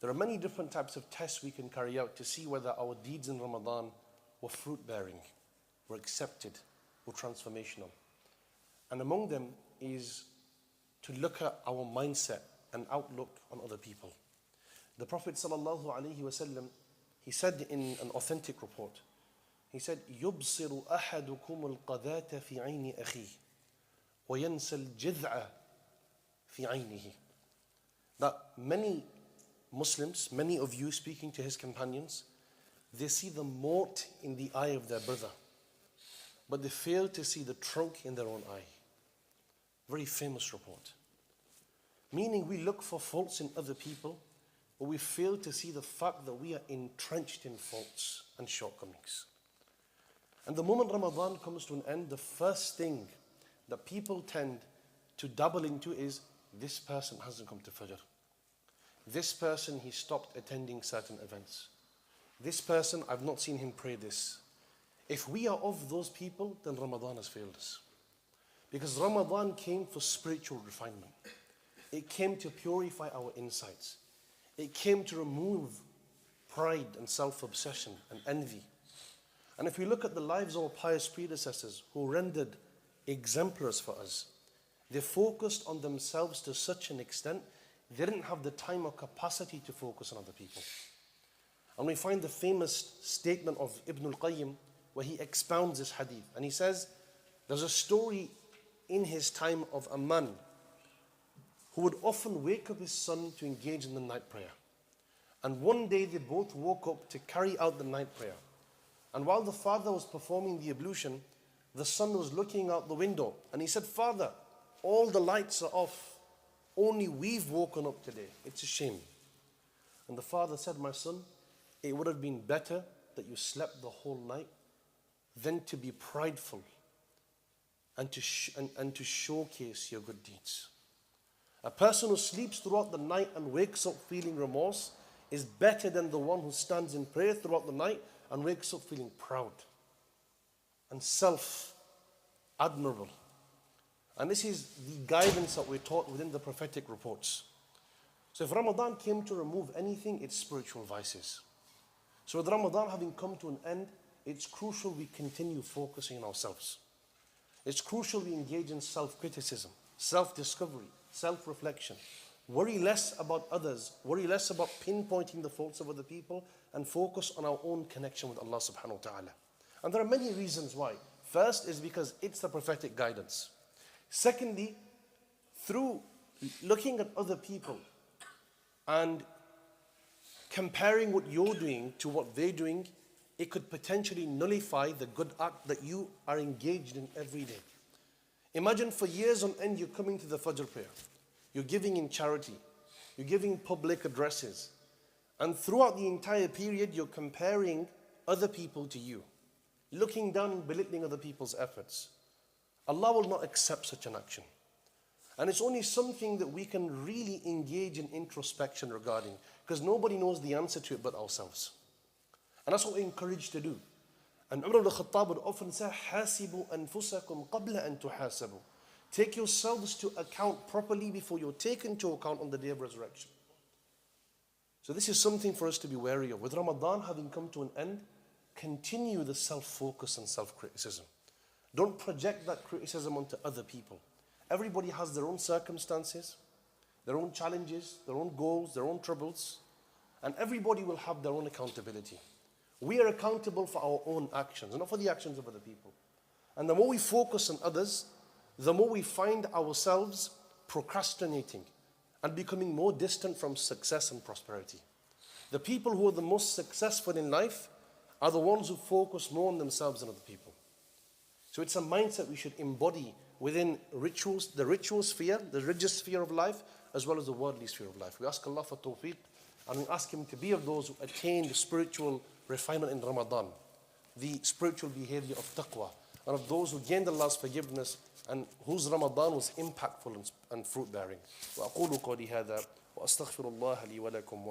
There are many different types of tests we can carry out to see whether our deeds in Ramadan were fruit-bearing, were accepted, were transformational. And among them is to look at our mindset and outlook on other people. The Prophet ﷺ, he said in an authentic report, he said, يُبْصِرُ أَحَدُكُمُ الْقَذَاةَ فِي عَيْنِ أَخِيهِ وَيَنْسَى الْجِذْعَ فِي عَيْنِهِ. That many Muslims, many of you speaking to his companions, they see the mote in the eye of their brother, but they fail to see the trunk in their own eye. Very famous report. Meaning we look for faults in other people, but we fail to see the fact that we are entrenched in faults and shortcomings. And the moment Ramadan comes to an end, the first thing that people tend to dabble into is, this person hasn't come to Fajr. This person, he stopped attending certain events. This person, I've not seen him pray this. If we are of those people, then Ramadan has failed us. Because Ramadan came for spiritual refinement. It came to purify our insights. It came to remove pride and self-obsession and envy. And if we look at the lives of our pious predecessors who rendered exemplars for us, they focused on themselves to such an extent, they didn't have the time or capacity to focus on other people. And we find the famous statement of Ibn al-Qayyim where he expounds this hadith. And he says, there's a story in his time of a man who would often wake up his son to engage in the night prayer. And one day they both woke up to carry out the night prayer. And while the father was performing the ablution, the son was looking out the window. And he said, Father, all the lights are off. Only we've woken up today. It's a shame. And the father said, my son, it would have been better that you slept the whole night than to be prideful and to showcase your good deeds. A person who sleeps throughout the night and wakes up feeling remorse is better than the one who stands in prayer throughout the night and wakes up feeling proud and self-admirable. And this is the guidance that we're taught within the prophetic reports. So if Ramadan came to remove anything, it's spiritual vices. So with Ramadan having come to an end, it's crucial we continue focusing on ourselves. It's crucial we engage in self-criticism, self-discovery, self-reflection. Worry less about others, worry less about pinpointing the faults of other people, and focus on our own connection with Allah subhanahu wa ta'ala. And there are many reasons why. First is because it's the prophetic guidance. Secondly, through looking at other people and comparing what you're doing to what they're doing, it could potentially nullify the good act that you are engaged in every day. Imagine for years on end you're coming to the Fajr prayer, you're giving in charity, you're giving public addresses, and throughout the entire period you're comparing other people to you, looking down and belittling other people's efforts. Allah will not accept such an action. And it's only something that we can really engage in introspection regarding, because nobody knows the answer to it but ourselves. And that's what we're encouraged to do. And Umar al-Khattab would often say, حَاسِبُوا أَنفُسَكُمْ قَبْلَ أَن تُحَاسَبُوا. Take yourselves to account properly before you're taken to account on the day of resurrection. So this is something for us to be wary of. With Ramadan having come to an end, continue the self-focus and self-criticism. Don't project that criticism onto other people. Everybody has their own circumstances, their own challenges, their own goals, their own troubles, and everybody will have their own accountability. We are accountable for our own actions, not for the actions of other people. And the more we focus on others, the more we find ourselves procrastinating and becoming more distant from success and prosperity. The people who are the most successful in life are the ones who focus more on themselves than other people. So it's a mindset we should embody within rituals, the ritual sphere, the religious sphere of life, as well as the worldly sphere of life. We ask Allah for tawfiq, and we ask Him to be of those who attain the spiritual refinement in Ramadan, the spiritual behavior of taqwa, and of those who gained Allah's forgiveness and whose Ramadan was impactful and fruit-bearing. وأقول قولي هذا وأستغفر الله لي ولكم